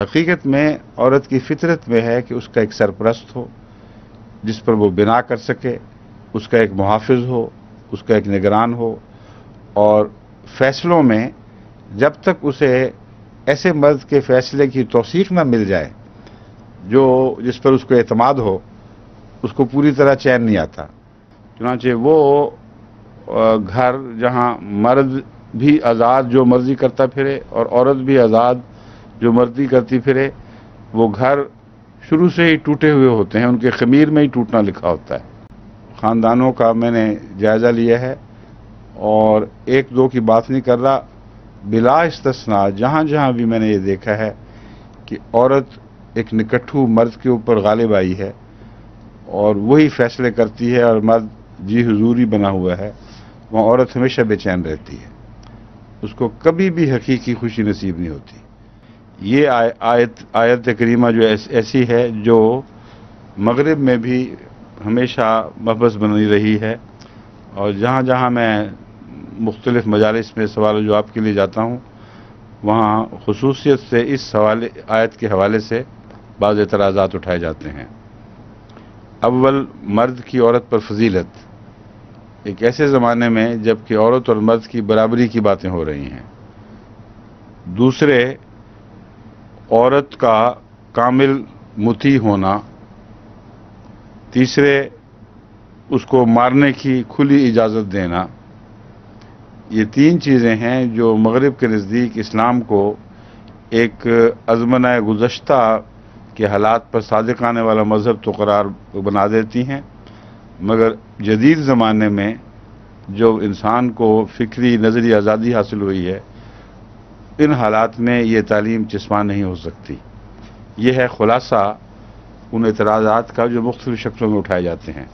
حقیقت میں عورت کی فطرت میں ہے کہ اس کا ایک سرپرست ہو جس پر وہ بنا کر سکے، اس کا ایک محافظ ہو، اس کا ایک نگران ہو، اور فیصلوں میں جب تک اسے ایسے مرد کے فیصلے کی توثیق نہ مل جائے جس پر اس کو اعتماد ہو، اس کو پوری طرح چین نہیں آتا۔ چنانچہ وہ گھر جہاں مرد بھی آزاد جو مرضی کرتا پھرے اور عورت بھی آزاد جو مرضی کرتی پھرے، وہ گھر شروع سے ہی ٹوٹے ہوئے ہوتے ہیں، ان کے خمیر میں ہی ٹوٹنا لکھا ہوتا ہے۔ خاندانوں کا میں نے جائزہ لیا ہے اور ایک دو کی بات نہیں کر رہا، بلا استثناء جہاں جہاں بھی میں نے یہ دیکھا ہے کہ عورت ایک نکٹھو مرد کے اوپر غالب آئی ہے اور وہی فیصلے کرتی ہے اور مرد جی حضوری بنا ہوا ہے، وہاں عورت ہمیشہ بے چین رہتی ہے، اس کو کبھی بھی حقیقی خوشی نصیب نہیں ہوتی۔ یہ آیت کریمہ جو ایسی ہے جو مغرب میں بھی ہمیشہ محبس بنی رہی ہے، اور جہاں جہاں میں مختلف مجالس میں سوال و جواب کے لیے جاتا ہوں، وہاں خصوصیت سے اس آیت کے حوالے سے بعض اعتراضات اٹھائے جاتے ہیں۔ اول، مرد کی عورت پر فضیلت، ایک ایسے زمانے میں جب کہ عورت اور مرد کی برابری کی باتیں ہو رہی ہیں۔ دوسرے، عورت کا کامل مطیع ہونا۔ تیسرے، اس کو مارنے کی کھلی اجازت دینا۔ یہ تین چیزیں ہیں جو مغرب کے نزدیک اسلام کو ایک ازمنہ گزشتہ کے حالات پر صادق آنے والا مذہب تو قرار بنا دیتی ہیں، مگر جدید زمانے میں جو انسان کو فکری نظری آزادی حاصل ہوئی ہے، ان حالات میں یہ تعلیم چشماں نہیں ہو سکتی۔ یہ ہے خلاصہ ان اعتراضات کا جو مختلف شکلوں میں اٹھائے جاتے ہیں۔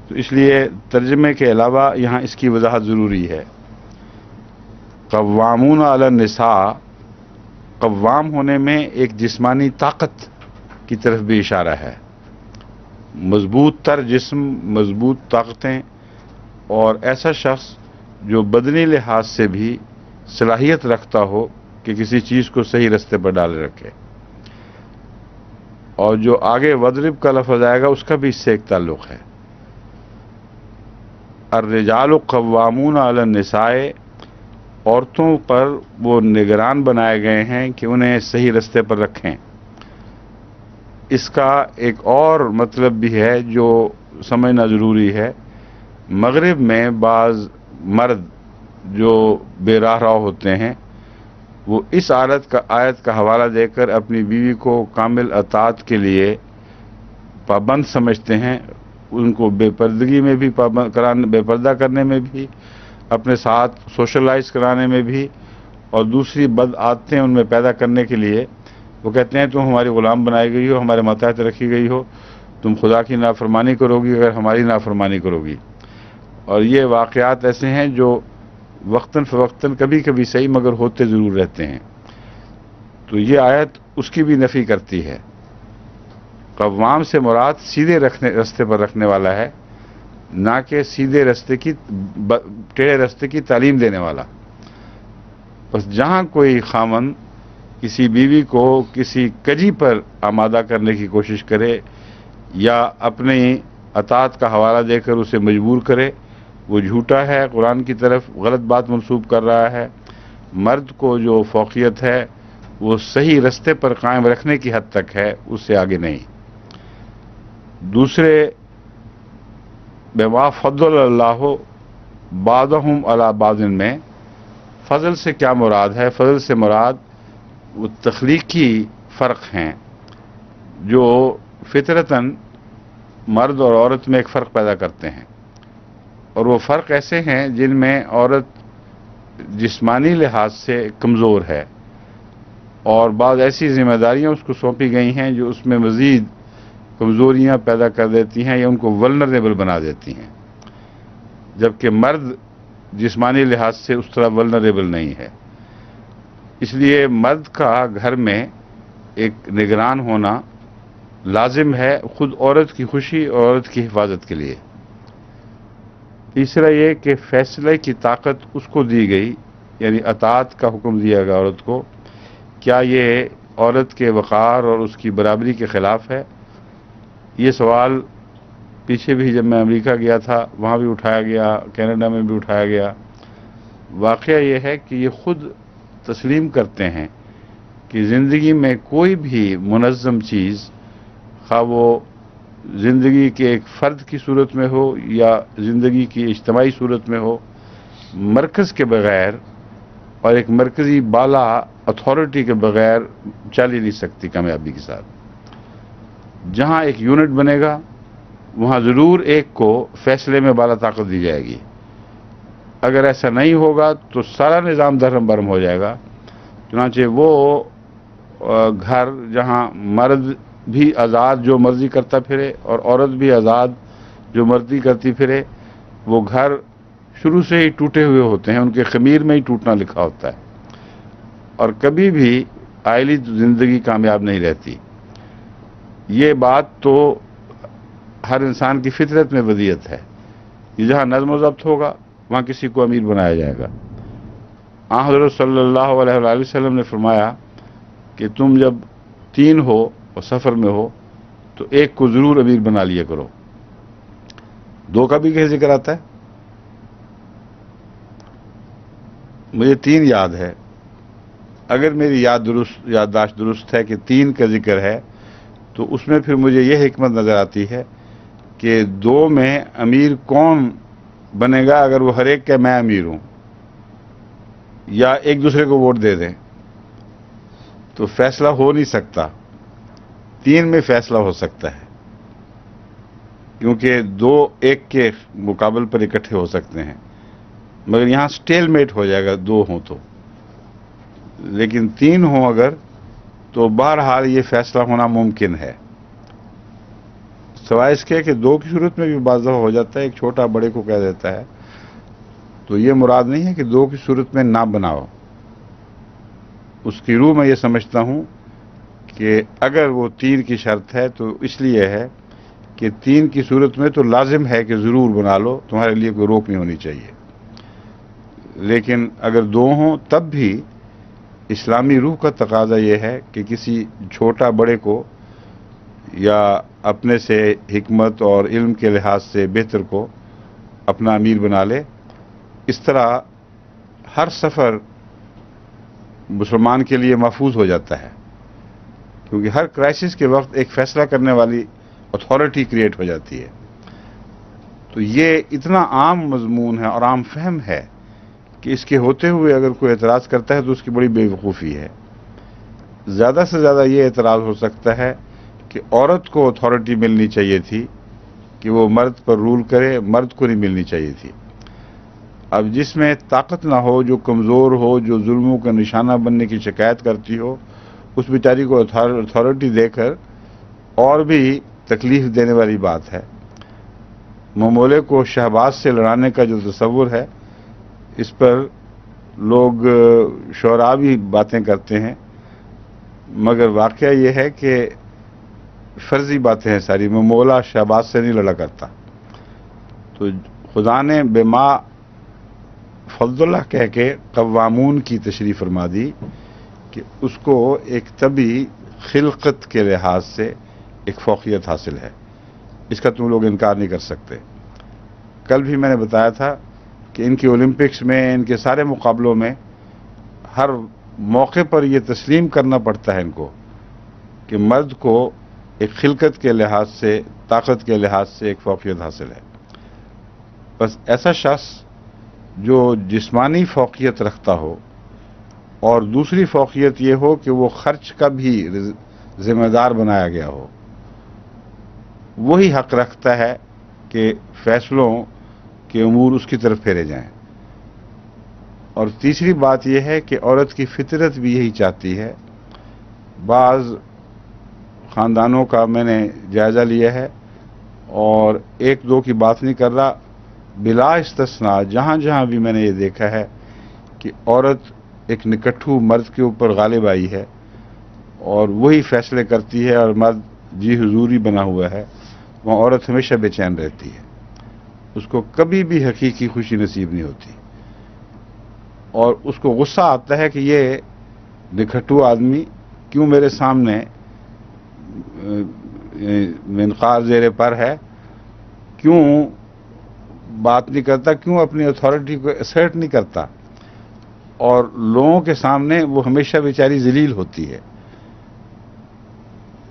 تو اس لیے ترجمے کے علاوہ یہاں اس کی وضاحت ضروری ہے۔ قوامون علی النساء، قوام ہونے میں ایک جسمانی طاقت کی طرف بھی اشارہ ہے۔ مضبوط تر جسم، مضبوط طاقتیں، اور ایسا شخص جو بدنی لحاظ سے بھی صلاحیت رکھتا ہو کہ کسی چیز کو صحیح رستے پر ڈالے رکھے، اور جو آگے وضرب کا لفظ آئے گا اس کا بھی اس سے ایک تعلق ہے۔ الرجال قوامون علی النساء، عورتوں پر وہ نگران بنائے گئے ہیں کہ انہیں صحیح رستے پر رکھیں۔ اس کا ایک اور مطلب بھی ہے جو سمجھنا ضروری ہے۔ مغرب میں بعض مرد جو بے راہ ہوتے ہیں، وہ اس آیت کا حوالہ دے کر اپنی بیوی کو کامل اطاعت کے لیے پابند سمجھتے ہیں، ان کو بے پردگی میں بھی بے پردہ کرنے میں بھی، اپنے ساتھ سوشلائز کرانے میں بھی، اور دوسری بد عادتیں ان میں پیدا کرنے کے لیے وہ کہتے ہیں تم ہماری غلام بنائی گئی ہو، ہمارے ماتحت رکھی گئی ہو، تم خدا کی نافرمانی کرو گی اگر ہماری نافرمانی کرو گی۔ اور یہ واقعات ایسے ہیں جو وقتاً فوقتاً کبھی کبھی صحیح مگر ہوتے ضرور رہتے ہیں۔ تو یہ آیت اس کی بھی نفی کرتی ہے۔ قوام سے مراد سیدھے رستے پر رکھنے والا ہے، نہ کہ سیدھے ٹیڑھے رستے کی تعلیم دینے والا۔ بس جہاں کوئی خامن کسی بیوی کو کسی کجی پر آمادہ کرنے کی کوشش کرے یا اپنی اطاعت کا حوالہ دے کر اسے مجبور کرے، وہ جھوٹا ہے، قرآن کی طرف غلط بات منسوب کر رہا ہے۔ مرد کو جو فوقیت ہے وہ صحیح رستے پر قائم رکھنے کی حد تک ہے، اس سے آگے نہیں۔ دوسرے، بما فضل اللہ بعضهم علی بعض میں فضل سے کیا مراد ہے؟ فضل سے مراد وہ تخلیقی فرق ہیں جو فطرتاً مرد اور عورت میں ایک فرق پیدا کرتے ہیں، اور وہ فرق ایسے ہیں جن میں عورت جسمانی لحاظ سے کمزور ہے اور بعض ایسی ذمہ داریاں اس کو سونپی گئی ہیں جو اس میں مزید کمزوریاں پیدا کر دیتی ہیں یا ان کو ولنریبل بنا دیتی ہیں، جبکہ مرد جسمانی لحاظ سے اس طرح ولنریبل نہیں ہے۔ اس لیے مرد کا گھر میں ایک نگران ہونا لازم ہے، خود عورت کی خوشی اور عورت کی حفاظت کے لیے۔ تیسرا یہ کہ فیصلے کی طاقت اس کو دی گئی، یعنی اطاعت کا حکم دیا گیا عورت کو۔ کیا یہ عورت کے وقار اور اس کی برابری کے خلاف ہے؟ یہ سوال پیچھے بھی جب میں امریکہ گیا تھا وہاں بھی اٹھایا گیا، کینیڈا میں بھی اٹھایا گیا۔ واقعہ یہ ہے کہ یہ خود تسلیم کرتے ہیں کہ زندگی میں کوئی بھی منظم چیز، خواہ وہ زندگی کے ایک فرد کی صورت میں ہو یا زندگی کی اجتماعی صورت میں ہو، مرکز کے بغیر اور ایک مرکزی بالا اتھارٹی کے بغیر چل ہی نہیں سکتی کامیابی کے ساتھ۔ جہاں ایک یونٹ بنے گا وہاں ضرور ایک کو فیصلے میں بالا طاقت دی جائے گی۔ اگر ایسا نہیں ہوگا تو سارا نظام درہم برہم ہو جائے گا۔ چنانچہ وہ گھر جہاں مرد بھی آزاد جو مرضی کرتا پھرے اور عورت بھی آزاد جو مرضی کرتی پھرے، وہ گھر شروع سے ہی ٹوٹے ہوئے ہوتے ہیں، ان کے خمیر میں ہی ٹوٹنا لکھا ہوتا ہے، اور کبھی بھی عائلی زندگی کامیاب نہیں رہتی۔ یہ بات تو ہر انسان کی فطرت میں ودیعت ہے کہ جہاں نظم و ضبط ہوگا وہاں کسی کو امیر بنایا جائے گا۔ آن حضرت صلی اللہ علیہ وآلہ وسلم نے فرمایا کہ تم جب 3 ہو اور سفر میں ہو تو ایک کو ضرور امیر بنا لیا کرو۔ 2 کا بھی کہیں ذکر آتا ہے؟ مجھے 3 یاد ہے، اگر میری یادداشت درست ہے کہ 3 کا ذکر ہے تو اس میں پھر مجھے یہ حکمت نظر آتی ہے کہ 2 میں امیر کون بنے گا اگر وہ ہر ایک کہ میں امیر ہوں یا ایک دوسرے کو ووٹ دے دیں تو فیصلہ ہو نہیں سکتا۔ 3 میں فیصلہ ہو سکتا ہے کیونکہ 2 ایک کے مقابل پر اکٹھے ہو سکتے ہیں، مگر یہاں سٹیل میٹ ہو جائے گا 2 ہوں تو، لیکن 3 ہوں اگر تو بہرحال یہ فیصلہ ہونا ممکن ہے، سوائے اس کے کہ 2 کی صورت میں بھی بعض دفعہ ہو جاتا ہے، ایک چھوٹا بڑے کو کہہ دیتا ہے، تو یہ مراد نہیں ہے کہ 2 کی صورت میں نہ بناؤ۔ اس کی روح میں یہ سمجھتا ہوں کہ اگر وہ 3 کی شرط ہے تو اس لیے ہے کہ 3 کی صورت میں تو لازم ہے کہ ضرور بنا لو، تمہارے لیے کوئی روک نہیں ہونی چاہیے، لیکن اگر 2 ہوں تب بھی اسلامی روح کا تقاضا یہ ہے کہ کسی چھوٹا بڑے کو یا اپنے سے حکمت اور علم کے لحاظ سے بہتر کو اپنا امیر بنا لے۔ اس طرح ہر سفر مسلمان کے لیے محفوظ ہو جاتا ہے، کیونکہ ہر کرائسس کے وقت ایک فیصلہ کرنے والی اتھارٹی کریٹ ہو جاتی ہے۔ تو یہ اتنا عام مضمون ہے اور عام فہم ہے کہ اس کے ہوتے ہوئے اگر کوئی اعتراض کرتا ہے تو اس کی بڑی بے وقوفی ہے۔ زیادہ سے زیادہ یہ اعتراض ہو سکتا ہے کہ عورت کو اتھارٹی ملنی چاہیے تھی کہ وہ مرد پر رول کرے، مرد کو نہیں ملنی چاہیے تھی۔ اب جس میں طاقت نہ ہو، جو کمزور ہو، جو ظلموں کا نشانہ بننے کی شکایت کرتی ہو، اس بیچاری کو اتھارٹی دے کر اور بھی تکلیف دینے والی بات ہے۔ ممولے کو شہباز سے لڑانے کا جو تصور ہے، اس پر لوگ شعراء بھی باتیں کرتے ہیں، مگر واقعہ یہ ہے کہ فرضی باتیں ہیں ساری۔ ممولا شہباز سے نہیں لڑا کرتا، تو خدا نے بما فضل اللہ کہہ کے قوامون کی تشریح فرما دی کہ اس کو ایک طبی خلقت کے لحاظ سے ایک فوقیت حاصل ہے، اس کا تم لوگ انکار نہیں کر سکتے۔ کل بھی میں نے بتایا تھا کہ ان کی اولمپکس میں، ان کے سارے مقابلوں میں ہر موقع پر یہ تسلیم کرنا پڑتا ہے ان کو کہ مرد کو ایک خلقت کے لحاظ سے، طاقت کے لحاظ سے ایک فوقیت حاصل ہے۔ بس ایسا شخص جو جسمانی فوقیت رکھتا ہو اور دوسری فوقیت یہ ہو کہ وہ خرچ کا بھی ذمہ دار بنایا گیا ہو، وہی حق رکھتا ہے کہ فیصلوں کے امور اس کی طرف پھیرے جائیں۔ اور تیسری بات یہ ہے کہ عورت کی فطرت بھی یہی چاہتی ہے۔ بعض خاندانوں کا میں نے جائزہ لیا ہے اور 1-2 کی بات نہیں کر رہا، بلا استثناء جہاں جہاں بھی میں نے یہ دیکھا ہے کہ عورت ایک نکٹھو مرد کے اوپر غالب آئی ہے اور وہی فیصلے کرتی ہے اور مرد جی حضوری بنا ہوا ہے، وہاں عورت ہمیشہ بے چین رہتی ہے، اس کو کبھی بھی حقیقی خوشی نصیب نہیں ہوتی، اور اس کو غصہ آتا ہے کہ یہ نکھٹو آدمی کیوں میرے سامنے منقار زیر پر ہے، کیوں بات نہیں کرتا، کیوں اپنی اتھارٹی کو اسرٹ نہیں کرتا، اور لوگوں کے سامنے وہ ہمیشہ بیچاری ذلیل ہوتی ہے۔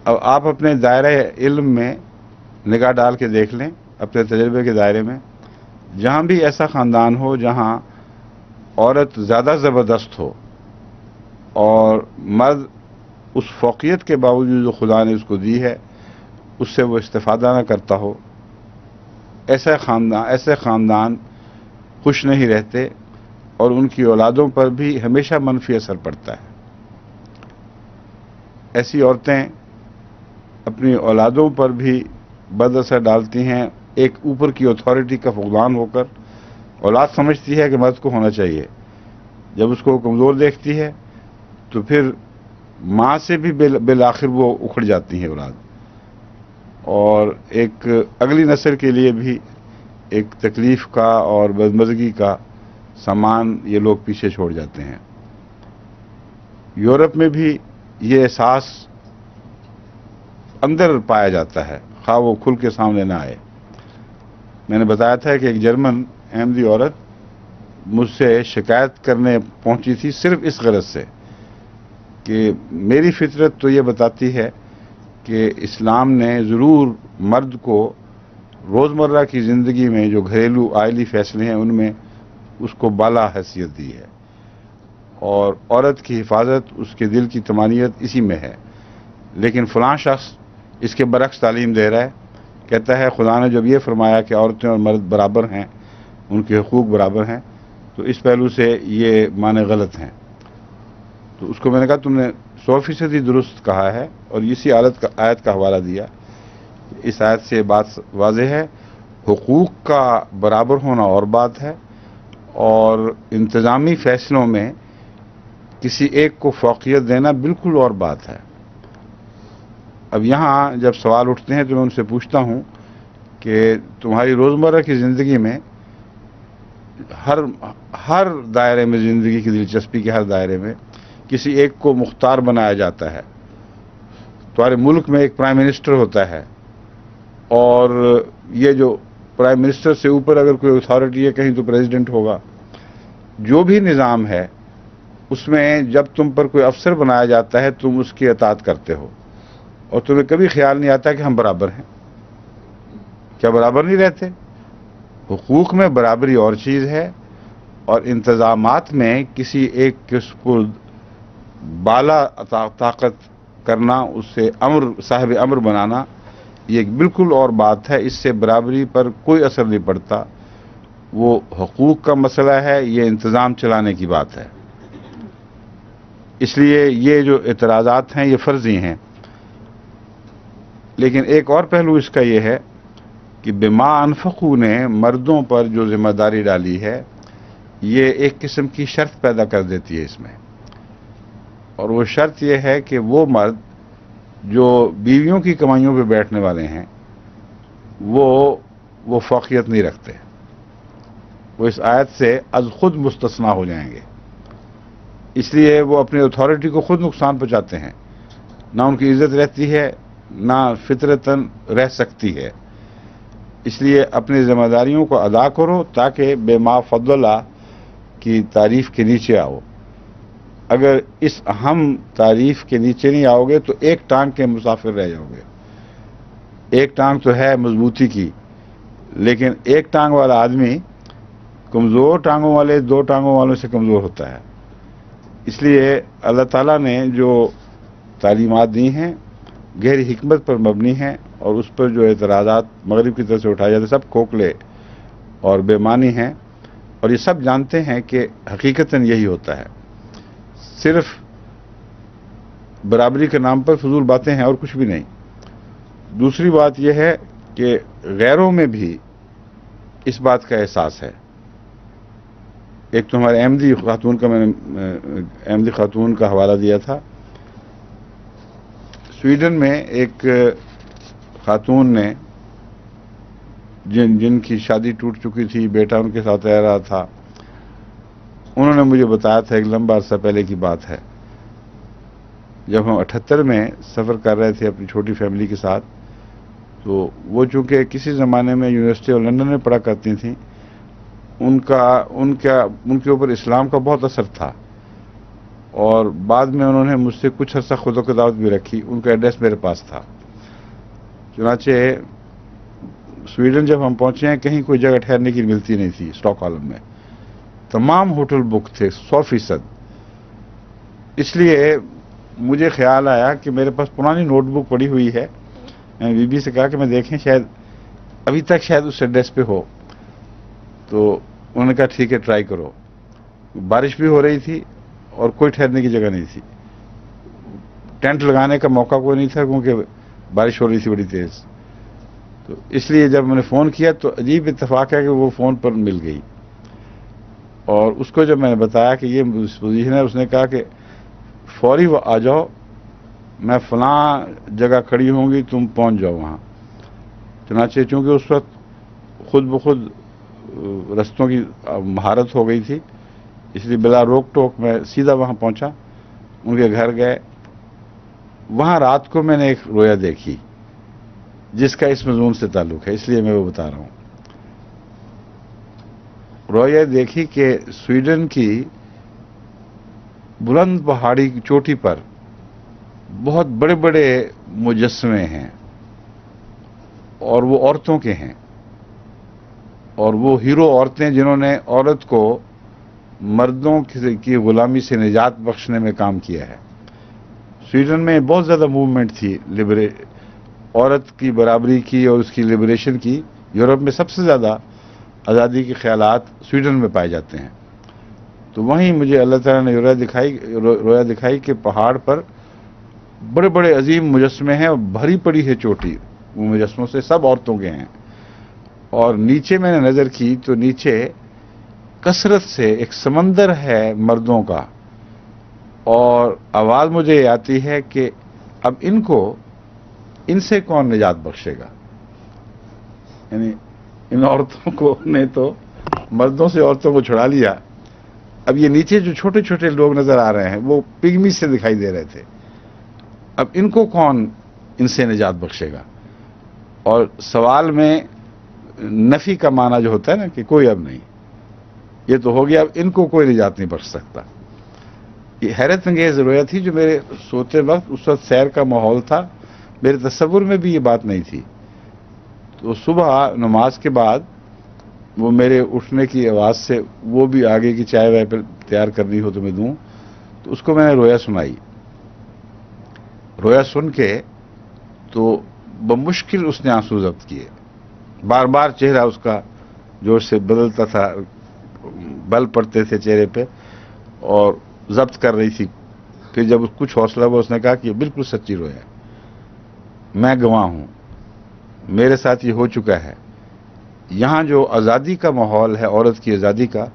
اب آپ اپنے دائرہ علم میں نگاہ ڈال کے دیکھ لیں، اپنے تجربے کے دائرے میں، جہاں بھی ایسا خاندان ہو جہاں عورت زیادہ زبردست ہو اور مرد اس فوقیت کے باوجود جو خدا نے اس کو دی ہے اس سے وہ استفادہ نہ کرتا ہو، ایسے خاندان خوش نہیں رہتے اور ان کی اولادوں پر بھی ہمیشہ منفی اثر پڑتا ہے۔ ایسی عورتیں اپنی اولادوں پر بھی بد اثر ڈالتی ہیں، ایک اوپر کی اتھارٹی کا فقدان ہو کر۔ اولاد سمجھتی ہے کہ مرد کو ہونا چاہیے، جب اس کو کمزور دیکھتی ہے تو پھر ماں سے بھی بالآخر وہ اکھڑ جاتی ہیں اولاد، اور ایک اگلی نسل کے لیے بھی ایک تکلیف کا اور بدمزگی کا سامان یہ لوگ پیچھے چھوڑ جاتے ہیں۔ یورپ میں بھی یہ احساس اندر پایا جاتا ہے، خواہ وہ کھل کے سامنے نہ آئے۔ میں نے بتایا تھا کہ ایک جرمن احمدی عورت مجھ سے شکایت کرنے پہنچی تھی صرف اس غرض سے کہ میری فطرت تو یہ بتاتی ہے کہ اسلام نے ضرور مرد کو روزمرہ کی زندگی میں جو گھریلو آئلی فیصلے ہیں ان میں اس کو بالا حیثیت دی ہے، اور عورت کی حفاظت، اس کے دل کی طمانینت اسی میں ہے، لیکن فلاں شخص اس کے برعکس تعلیم دے رہا ہے، کہتا ہے خدا نے جب یہ فرمایا کہ عورتیں اور مرد برابر ہیں، ان کے حقوق برابر ہیں، تو اس پہلو سے یہ معنی غلط ہیں۔ تو اس کو میں نے کہا تم نے 100% درست کہا ہے، اور اسی آیت کا حوالہ دیا۔ اس آیت سے بات واضح ہے، حقوق کا برابر ہونا اور بات ہے، اور انتظامی فیصلوں میں کسی ایک کو فوقیت دینا بالکل اور بات ہے۔ اب یہاں جب سوال اٹھتے ہیں تو میں ان سے پوچھتا ہوں کہ تمہاری روزمرہ کی زندگی میں ہر دائرے میں، زندگی کی دلچسپی کے ہر دائرے میں کسی ایک کو مختار بنایا جاتا ہے۔ تمہارے ملک میں ایک پرائم منسٹر ہوتا ہے، اور یہ جو پرائم منسٹر سے اوپر اگر کوئی اتھارٹی ہے کہیں تو پریزیڈنٹ ہوگا۔ جو بھی نظام ہے اس میں جب تم پر کوئی افسر بنایا جاتا ہے تم اس کی اطاعت کرتے ہو، اور تمہیں کبھی خیال نہیں آتا کہ ہم برابر ہیں۔ کیا برابر نہیں رہتے؟ حقوق میں برابری اور چیز ہے، اور انتظامات میں کسی ایک کے سپرد بالا طاقت کرنا، اس سے صاحب امر بنانا، یہ ایک بالکل اور بات ہے۔ اس سے برابری پر کوئی اثر نہیں پڑتا۔ وہ حقوق کا مسئلہ ہے، یہ انتظام چلانے کی بات ہے۔ اس لیے یہ جو اعتراضات ہیں یہ فرضی ہیں، لیکن ایک اور پہلو اس کا یہ ہے کہ بما انفقوا نے مردوں پر جو ذمہ داری ڈالی ہے یہ ایک قسم کی شرط پیدا کر دیتی ہے اس میں، اور وہ شرط یہ ہے کہ وہ مرد جو بیویوں کی کمائیوں پہ بیٹھنے والے ہیں وہ فوقیت نہیں رکھتے، وہ اس آیت سے از خود مستثنا ہو جائیں گے۔ اس لیے وہ اپنی اتھارٹی کو خود نقصان پہنچاتے ہیں، نہ ان کی عزت رہتی ہے نہ فطرتاً رہ سکتی ہے۔ اس لیے اپنی ذمہ داریوں کو ادا کرو تاکہ بے ما فضلہ کی تعریف کے نیچے آؤ۔ اگر اس اہم تعریف کے نیچے نہیں آؤ گے تو ایک ٹانگ کے مسافر رہ جاؤ گے۔ ایک ٹانگ تو ہے مضبوطی کی، لیکن ایک ٹانگ والا آدمی کمزور ٹانگوں والے 2 ٹانگوں والوں سے کمزور ہوتا ہے۔ اس لیے اللہ تعالیٰ نے جو تعلیمات دی ہیں گہری حکمت پر مبنی ہیں، اور اس پر جو اعتراضات مغرب کی طرف سے اٹھائے جاتے ہیں سب کھوکھلے اور بے معنی ہیں، اور یہ سب جانتے ہیں کہ حقیقتاً یہی ہوتا ہے، صرف برابری کے نام پر فضول باتیں ہیں اور کچھ بھی نہیں۔ دوسری بات یہ ہے کہ غیروں میں بھی اس بات کا احساس ہے۔ ایک تو ہمارے احمدی خاتون کا میں نے احمدی خاتون کا حوالہ دیا تھا۔ سویڈن میں ایک خاتون نے جن کی شادی ٹوٹ چکی تھی، بیٹا ان کے ساتھ رہ رہا تھا، انہوں نے مجھے بتایا تھا، ایک لمبا عرصہ پہلے کی بات ہے، جب ہم 78 میں سفر کر رہے تھے اپنی چھوٹی فیملی کے ساتھ، تو وہ چونکہ کسی زمانے میں یونیورسٹی آف لندن میں پڑھا کرتی تھیں، ان کے اوپر اسلام کا بہت اثر تھا، اور بعد میں انہوں نے مجھ سے کچھ عرصہ خود و دعوت بھی رکھی. ان کا ایڈریس میرے پاس تھا. چنانچہ سویڈن جب ہم پہنچے ہیں، کہیں کوئی جگہ ٹھہرنے کی ملتی نہیں تھی. اسٹاک ہولم میں تمام ہوٹل بک تھے 100%. اس لیے مجھے خیال آیا کہ میرے پاس پرانی نوٹ بک پڑی ہوئی ہے. میں بی بی سے کہا کہ میں دیکھیں شاید ابھی تک شاید اس ایڈریس پہ ہو. تو انہوں نے کہا ٹھیک ہے ٹرائی کرو. بارش بھی ہو رہی تھی اور کوئی ٹھہرنے کی جگہ نہیں تھی. ٹینٹ لگانے کا موقع کوئی نہیں تھا کیونکہ بارش ہو رہی تھی بڑی تیز. تو اس لیے جب میں نے فون کیا تو عجیب اتفاق ہے کہ وہ فون پر مل گئی. اور اس کو جب میں نے بتایا کہ یہ پوزیشن ہے، اس نے کہا کہ فوری آ جاؤ، میں فلاں جگہ کھڑی ہوں گی، تم پہنچ جاؤ وہاں. چنانچہ چونکہ اس وقت خود بخود رستوں کی مہارت ہو گئی تھی، اس لیے بلا روک ٹوک میں سیدھا وہاں پہنچا. ان کے گھر گئے. وہاں رات کو میں نے ایک رویا دیکھی جس کا اس مضمون سے تعلق ہے، اس لیے میں وہ بتا رہا ہوں. رویا دیکھی کہ سویڈن کی بلند پہاڑی کی چوٹی پر بہت بڑے بڑے مجسمے ہیں، اور وہ عورتوں کے ہیں، اور وہ ہیرو عورتیں جنہوں نے عورت کو مردوں کی غلامی سے نجات بخشنے میں کام کیا ہے. سویڈن میں بہت زیادہ موومنٹ تھی عورت کی برابری کی اور اس کی لبریشن کی. یورپ میں سب سے زیادہ آزادی کے خیالات سویڈن میں پائے جاتے ہیں. تو وہیں مجھے اللہ تعالیٰ نے رویا دکھائی کہ پہاڑ پر بڑے بڑے عظیم مجسمے ہیں اور بھری پڑی ہے چوٹی وہ مجسموں سے، سب عورتوں کے ہیں. اور نیچے میں نے نظر کی تو نیچے کثرت سے ایک سمندر ہے مردوں کا، اور آواز مجھے یہ آتی ہے کہ اب ان سے کون نجات بخشے گا. یعنی ان عورتوں کو نے تو مردوں سے عورتوں کو چھڑا لیا. اب یہ نیچے جو چھوٹے چھوٹے لوگ نظر آ رہے ہیں وہ پگمی سے دکھائی دے رہے تھے. اب ان کو کون ان سے نجات بخشے گا. اور سوال میں نفی کا معنی جو ہوتا ہے نا کہ کوئی اب نہیں، یہ تو ہو گیا، اب ان کو کوئی نجات نہیں بخش سکتا. یہ حیرت انگیز رویا تھی جو میرے سوتے وقت، اس وقت سیر کا ماحول تھا، میرے تصور میں بھی یہ بات نہیں تھی. تو صبح نماز کے بعد وہ میرے اٹھنے کی آواز سے وہ بھی آگے کی چائے وائے پر تیار کرنی ہو تو میں دوں، تو اس کو میں نے رویا سنائی. رویا سن کے تو بمشکل اس نے آنسو ضبط کیے. بار بار چہرہ اس کا جوش سے بدلتا تھا، بل پڑتے تھے چہرے پہ، اور ضبط کر رہی تھی. پھر جب کچھ حوصلہ ہوا اس نے کہا کہ یہ بالکل سچی رویا ہے، میں گواہ ہوں، میرے ساتھ یہ ہو چکا ہے. یہاں جو آزادی کا ماحول ہے، عورت کی آزادی کا،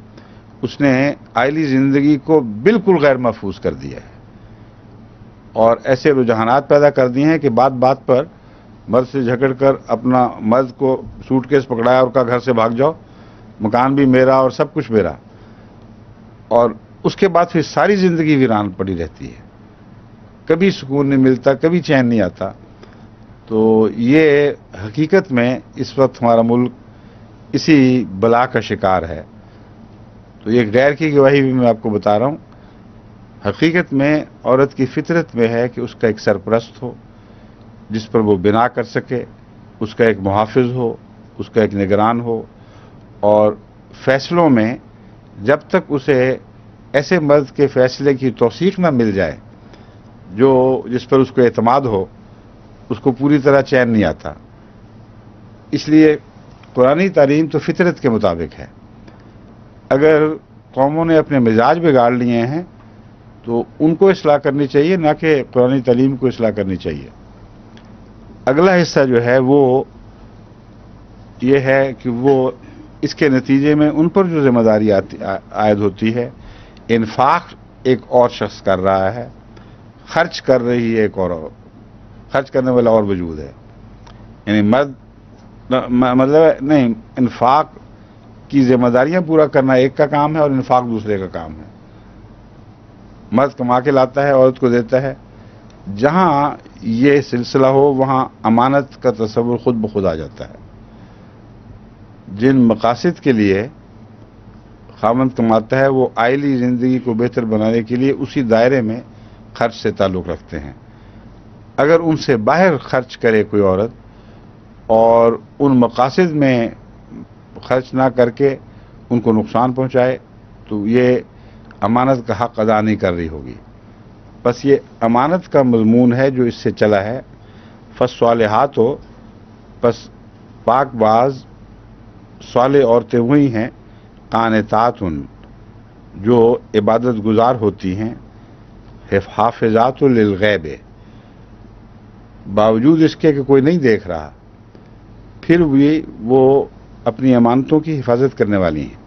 اس نے آئلی زندگی کو بالکل غیر محفوظ کر دیا ہے، اور ایسے رجحانات پیدا کر دیے ہیں کہ بات بات پر مرد سے جھگڑ کر اپنا مرد کو سوٹ کیس پکڑایا اور کہا گھر سے بھاگ جاؤ، مکان بھی میرا اور سب کچھ میرا. اور اس کے بعد پھر ساری زندگی ویران پڑی رہتی ہے، کبھی سکون نہیں ملتا، کبھی چین نہیں آتا. تو یہ حقیقت میں اس وقت ہمارا ملک اسی بلا کا شکار ہے. تو یہ غیر کی گواہی بھی میں آپ کو بتا رہا ہوں. حقیقت میں عورت کی فطرت میں ہے کہ اس کا ایک سرپرست ہو جس پر وہ بنا کر سکے، اس کا ایک محافظ ہو، اس کا ایک نگران ہو، اور فیصلوں میں جب تک اسے ایسے مرد کے فیصلے کی توثیق نہ مل جائے جس پر اس کو اعتماد ہو، اس کو پوری طرح چین نہیں آتا. اس لیے قرآنی تعلیم تو فطرت کے مطابق ہے. اگر قوموں نے اپنے مزاج بگاڑ لیے ہیں تو ان کو اصلاح کرنی چاہیے، نہ کہ قرآنی تعلیم کو اصلاح کرنی چاہیے. اگلا حصہ جو ہے وہ یہ ہے کہ وہ اس کے نتیجے میں ان پر جو ذمہ داری عائد ہوتی ہے، انفاق ایک اور شخص کر رہا ہے، خرچ کر رہی ہے ایک اور، خرچ کرنے والا اور وجود ہے. یعنی مطلب نہیں، انفاق کی ذمہ داریاں پورا کرنا ایک کا کام ہے اور انفاق دوسرے کا کام ہے. مرد کما کے لاتا ہے، عورت کو دیتا ہے. جہاں یہ سلسلہ ہو وہاں امانت کا تصور خود بخود آ جاتا ہے. جن مقاصد کے لیے خاوند کماتا ہے وہ آئلی زندگی کو بہتر بنانے کے لیے اسی دائرے میں خرچ سے تعلق رکھتے ہیں. اگر ان سے باہر خرچ کرے کوئی عورت اور ان مقاصد میں خرچ نہ کر کے ان کو نقصان پہنچائے تو یہ امانت کا حق ادا نہیں کر رہی ہوگی. بس یہ امانت کا مضمون ہے جو اس سے چلا ہے. فالصالحات ہو، بس پاک باز صالح عورتیں وہی ہیں قانتات جو عبادت گزار ہوتی ہیں، حافظات للغیب، باوجود اس کے کہ کوئی نہیں دیکھ رہا پھر بھی وہ اپنی امانتوں کی حفاظت کرنے والی ہیں.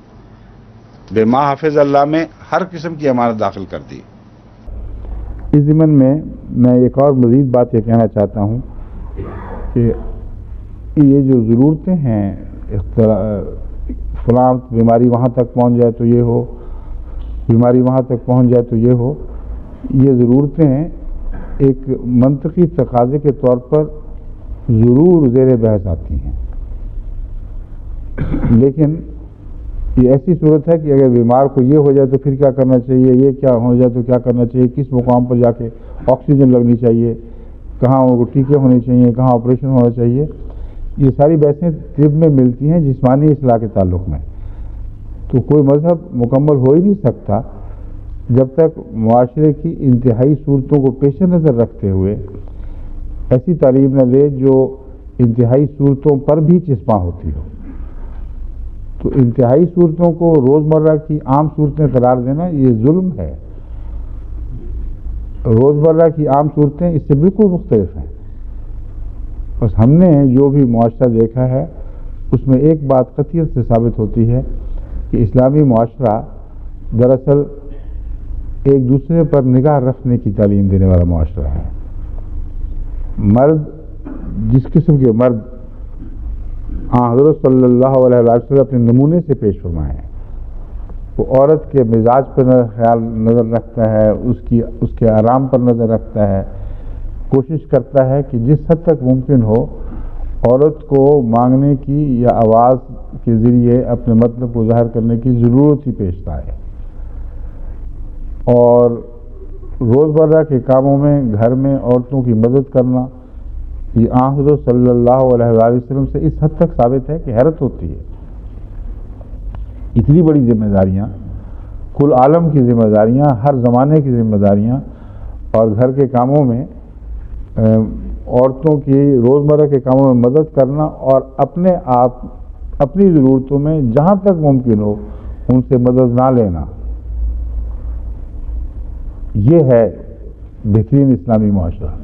بے ما حافظ اللہ میں ہر قسم کی امانت داخل کر دی. اس ضمن میں ایک اور مزید بات یہ کہنا چاہتا ہوں کہ یہ جو ضرورتیں ہیں، فلاں بیماری وہاں تک پہنچ جائے تو یہ ہو، بیماری وہاں تک پہنچ جائے تو یہ ہو، یہ ضرورتیں ایک منطقی تقاضے کے طور پر ضرور زیر بحث آتی ہیں. لیکن یہ ایسی صورت ہے کہ اگر بیمار کو یہ ہو جائے تو پھر کیا کرنا چاہیے، یہ کیا ہو جائے تو کیا کرنا چاہیے، کس مقام پر جا کے آکسیجن لگنی چاہیے، کہاں وہ ٹیکے ہونے چاہیے، کہاں آپریشن ہونا چاہیے، یہ ساری بحثیں طب میں ملتی ہیں جسمانی اصلاح کے تعلق میں. تو کوئی مذہب مکمل ہو ہی نہیں سکتا جب تک معاشرے کی انتہائی صورتوں کو پیش نظر رکھتے ہوئے ایسی تعلیم نہ دے جو انتہائی صورتوں پر بھی چسپاں ہوتی ہو. تو انتہائی صورتوں کو روزمرہ کی عام صورتیں قرار دینا یہ ظلم ہے. روزمرہ کی عام صورتیں اس سے بالکل مختلف ہیں. بس ہم نے جو بھی معاشرہ دیکھا ہے اس میں ایک بات قطعیت سے ثابت ہوتی ہے کہ اسلامی معاشرہ دراصل ایک دوسرے پر نگاہ رکھنے کی تعلیم دینے والا معاشرہ ہے. مرد، جس قسم کے مرد حضرت صلی اللہ علیہ وسلم اپنے نمونے سے پیش فرمائے ہیں، وہ عورت کے مزاج پر خیال نظر رکھتا ہے، اس کے آرام پر نظر رکھتا ہے، کوشش کرتا ہے کہ جس حد تک ممکن ہو عورت کو مانگنے کی یا آواز کے ذریعے اپنے مطلب کو ظاہر کرنے کی ضرورت ہی پیش آئے. اور روزمرہ کے کاموں میں گھر میں عورتوں کی مدد کرنا یہ حضرت صلی اللہ علیہ وسلم سے اس حد تک ثابت ہے کہ حیرت ہوتی ہے. اتنی بڑی ذمہ داریاں، کل عالم کی ذمہ داریاں، ہر زمانے کی ذمہ داریاں، اور گھر کے کاموں میں عورتوں کی روزمرہ کے کاموں میں مدد کرنا اور اپنے آپ اپنی ضرورتوں میں جہاں تک ممکن ہو ان سے مدد نہ لینا، یہ ہے بہترین اسلامی معاشرہ.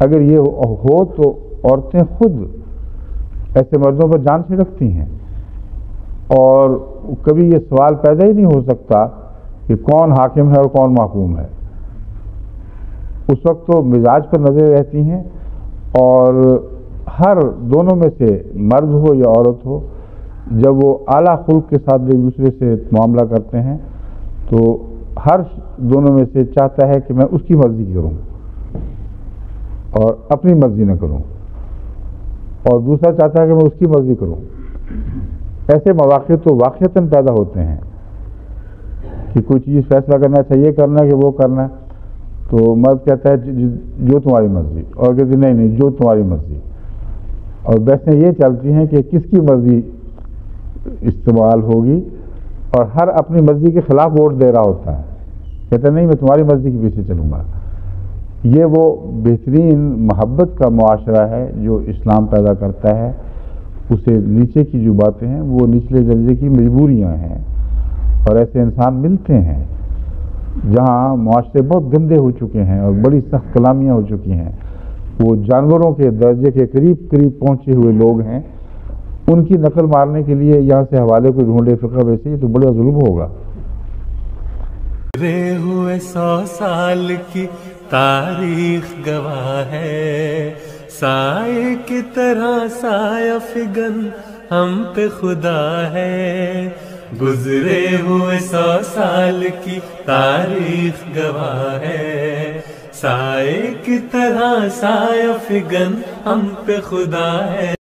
اگر یہ ہو تو عورتیں خود ایسے مردوں پر جان چھڑکتی ہیں اور کبھی یہ سوال پیدا ہی نہیں ہو سکتا کہ کون حاکم ہے اور کون محکوم ہے. اس وقت تو مزاج پر نظر رہتی ہیں اور ہر دونوں میں سے مرد ہو یا عورت ہو جب وہ اعلیٰ خلق کے ساتھ ایک دوسرے سے معاملہ کرتے ہیں تو ہر دونوں میں سے چاہتا ہے کہ میں اس کی مرضی کروں اور اپنی مرضی نہ کروں، اور دوسرا چاہتا ہے کہ میں اس کی مرضی کروں. ایسے مواقع تو واقعتاً پیدا ہوتے ہیں کہ کوئی چیز فیصلہ کرنا چاہیے کرنا کہ وہ کرنا ہے تو مرد کہتا ہے جو تمہاری مرضی، اور کہتے نہیں جو تمہاری مرضی. اور بحثیں یہ چلتی ہیں کہ کس کی مرضی استعمال ہوگی، اور ہر اپنی مرضی کے خلاف ووٹ دے رہا ہوتا ہے، کہتا نہیں میں تمہاری مرضی کے پیچھے چلوں گا. یہ وہ بہترین محبت کا معاشرہ ہے جو اسلام پیدا کرتا ہے. اسے نیچے کی جو باتیں ہیں وہ نچلے درجے کی مجبوریاں ہیں، اور ایسے انسان ملتے ہیں جہاں معاشرے بہت گندے ہو چکے ہیں اور بڑی سخت کلامیاں ہو چکی ہیں، وہ جانوروں کے درجے کے قریب پہنچے ہوئے لوگ ہیں. ان کی نقل مارنے کے لیے یہاں سے حوالے کو ڈھونڈے فقہ ویسے ہی تو بڑا ظلم ہوگا. گزرے ہوئے 100 سال کی تاریخ گواہ ہے، سائے کی طرح سایہ فگن ہم پہ خدا ہے. گزرے ہوئے 100 سال کی تاریخ گواہ ہے، سائے کی طرح سایہ فگن ہم پہ خدا ہے.